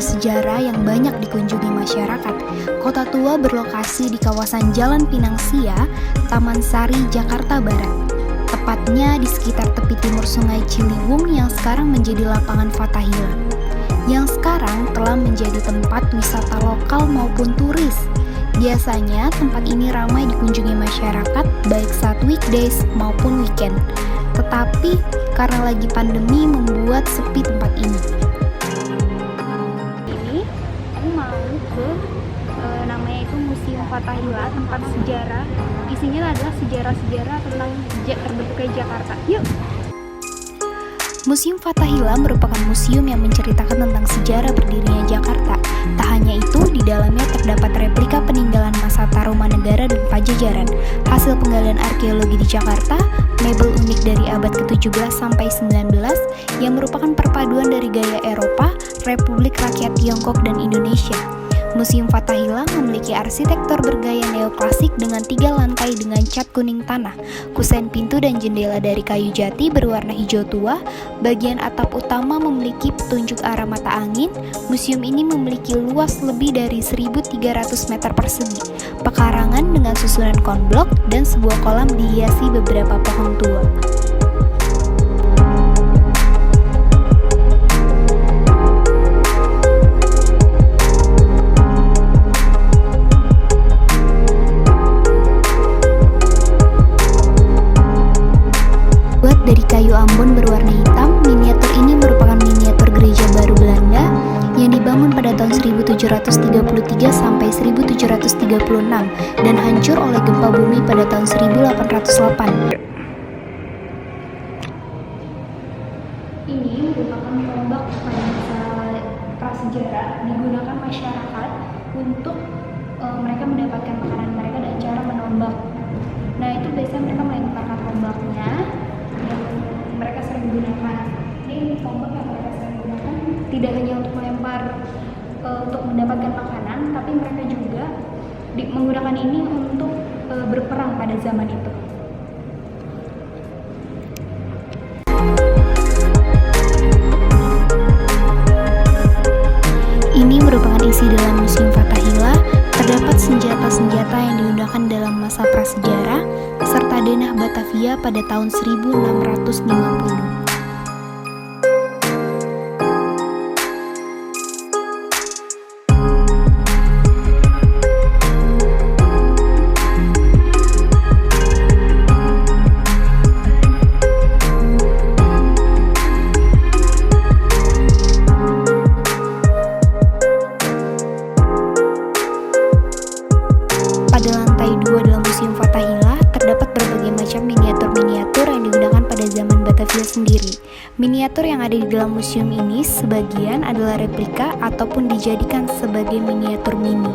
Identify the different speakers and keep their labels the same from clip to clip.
Speaker 1: bersejarah yang banyak dikunjungi masyarakat. Kota tua berlokasi di kawasan Jalan Pinang Sia, Taman Sari, Jakarta Barat. Tepatnya di sekitar tepi timur Sungai Ciliwung yang sekarang menjadi lapangan Fathahillah. Yang sekarang telah menjadi tempat wisata lokal maupun turis. Biasanya tempat ini ramai dikunjungi masyarakat baik saat weekdays maupun weekend. Tetapi karena lagi pandemi membuat sepi tempat ini. Ini aku mau ke namanya itu Museum Fathahillah, tempat sejarah. Isinya adalah sejarah-sejarah tentang terbentuknya Jakarta. Yuk! Museum Fathahillah merupakan museum yang menceritakan tentang sejarah berdirinya Jakarta. Tak hanya itu, di dalamnya terdapat replika peninggalan masa Tarumanegara dan Pajajaran, hasil penggalian arkeologi di Jakarta, mebel unik dari abad ke-17 sampai 19 yang merupakan perpaduan dari gaya Eropa, Republik Rakyat Tiongkok, dan Indonesia. Museum Fathahillah memiliki arsitektur bergaya neoklasik dengan 3 lantai dengan cat kuning tanah, kusen pintu dan jendela dari kayu jati berwarna hijau tua. Bagian atap utama memiliki petunjuk arah mata angin. Museum ini memiliki luas lebih dari 1.300 meter persegi, pekarangan dengan susunan konblok, dan sebuah kolam dihiasi beberapa pohon tua. Dari kayu Ambon berwarna hitam, miniatur ini merupakan miniatur gereja baru Belanda yang dibangun pada tahun 1733 sampai 1736 dan hancur oleh gempa bumi pada tahun 1808. Ini merupakan tombak pada masa prasejarah digunakan masyarakat untuk mereka mendapatkan makanan mereka dan cara menombak. Nah, itu biasanya mereka melemparkan tombaknya. Mereka sering gunakan ini tombak yang mereka sering gunakan tidak hanya untuk melempar untuk mendapatkan makanan, tapi mereka juga menggunakan ini untuk berperang pada zaman itu. Ini merupakan isi dalam Museum Fathahillah. Terdapat senjata-senjata yang digunakan dalam masa prasejarah serta denah Batavia pada tahun 1650. Pada lantai 2 dalam Museum Fathahillah terdapat berbagai macam miniatur-miniatur yang digunakan pada zaman Batavia sendiri. Miniatur yang ada di dalam museum ini sebagian adalah replika ataupun dijadikan sebagai miniatur mini.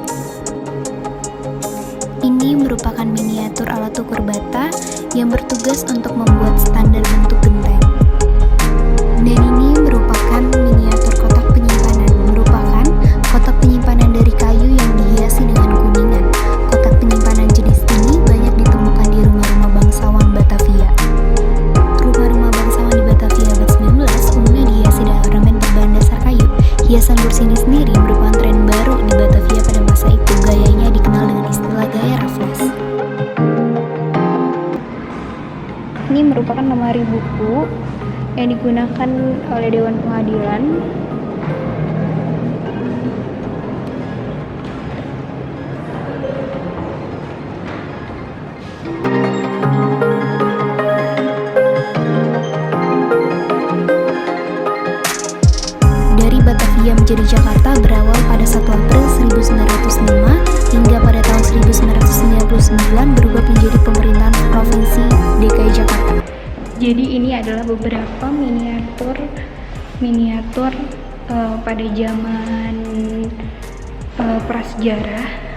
Speaker 1: Ini merupakan miniatur alat ukur bata yang bertugas untuk membuat standar bentuk genteng. Dan ini merupakan miniatur kotak penyimpanan, merupakan kotak penyimpanan dari kayu yang dihiasi dengan kuningan. Kotak penyimpanan jenis ini banyak ditemukan di rumah-rumah bangsawan Batavia. Rumah-rumah bangsawan di Batavia abad 19 umumnya dihiasi dengan ornamen berbahan dasar kayu. Hiasan bersini sendiri merupakan tren baru di Batavia pada masa itu. Gayanya dikenal dengan istilah gaya raffles. Ini merupakan lemari buku yang digunakan oleh Dewan Pengadilan. Dari Batavia menjadi Jakarta berawal pada 1 April 1905 hingga pada tahun 1999 berubah menjadi pemerintahan Provinsi DKI Jakarta. Jadi ini adalah beberapa miniatur pada zaman prasejarah.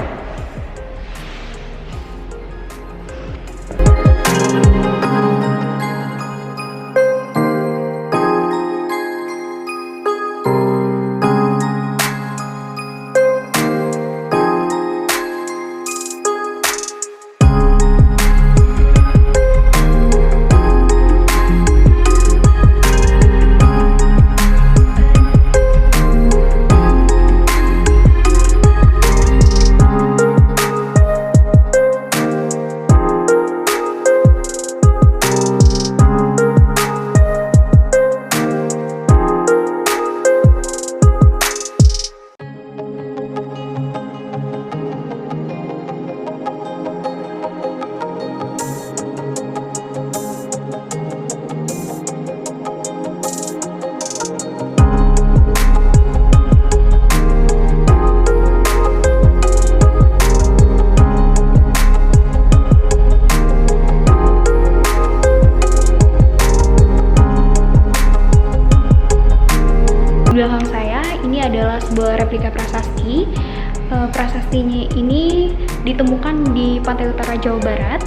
Speaker 1: prasasti ini ditemukan di pantai utara Jawa Barat.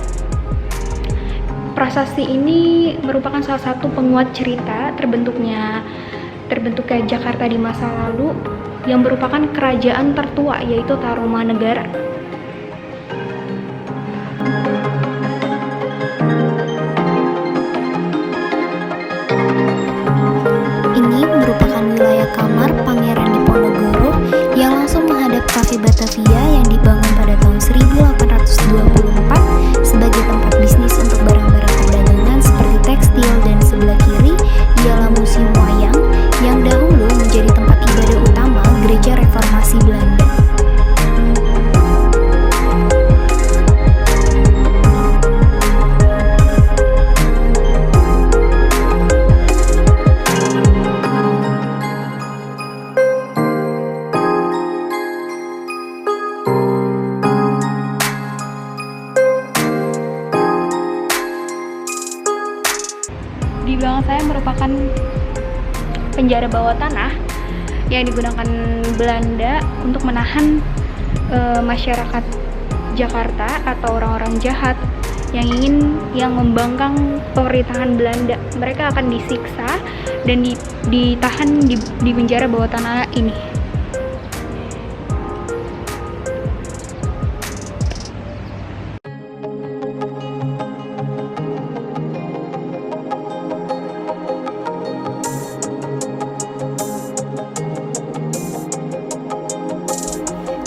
Speaker 1: Prasasti ini merupakan salah satu penguat cerita terbentuknya Jakarta di masa lalu yang merupakan kerajaan tertua, yaitu Tarumanegara. Ini merupakan wilayah kamar Pangeran Diponegoro yang langsung menghadap Cafe Batavia yang dibangun pada tahun 1824 sebagai tempat bisnis untuk barang-barang perdagangan seperti tekstil, dan sebelah kiri ialah Museum Wayang yang dahulu menjadi tempat ibadah utama Gereja Reformasi Belanda. Di belakang saya merupakan penjara bawah tanah yang digunakan Belanda untuk menahan masyarakat Jakarta atau orang-orang jahat yang membangkang pemerintahan Belanda. Mereka akan disiksa dan ditahan di penjara bawah tanah ini.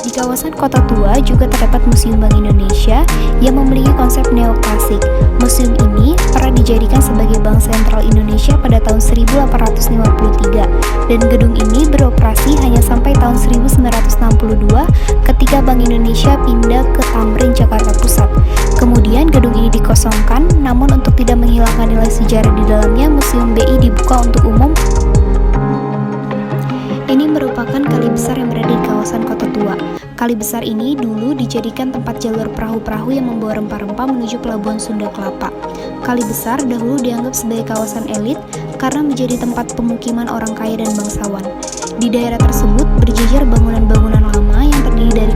Speaker 1: Di kawasan Kota Tua juga terdapat Museum Bank Indonesia yang memiliki konsep neoklasik. Museum ini pernah dijadikan sebagai Bank Sentral Indonesia pada tahun 1853 dan gedung ini beroperasi hanya sampai tahun 1962 ketika Bank Indonesia pindah ke Tamrin, Jakarta Pusat. Kemudian gedung ini dikosongkan, namun untuk tidak menghilangkan nilai sejarah di dalamnya, Museum BI dibuka untuk umum. Ini merupakan kali besar yang berada di kawasan Kota Tua. Kali besar ini dulu dijadikan tempat jalur perahu-perahu yang membawa rempah-rempah menuju pelabuhan Sunda Kelapa. Kali besar dahulu dianggap sebagai kawasan elit karena menjadi tempat pemukiman orang kaya dan bangsawan. Di daerah tersebut berjejer bangunan-bangunan lama yang terdiri dari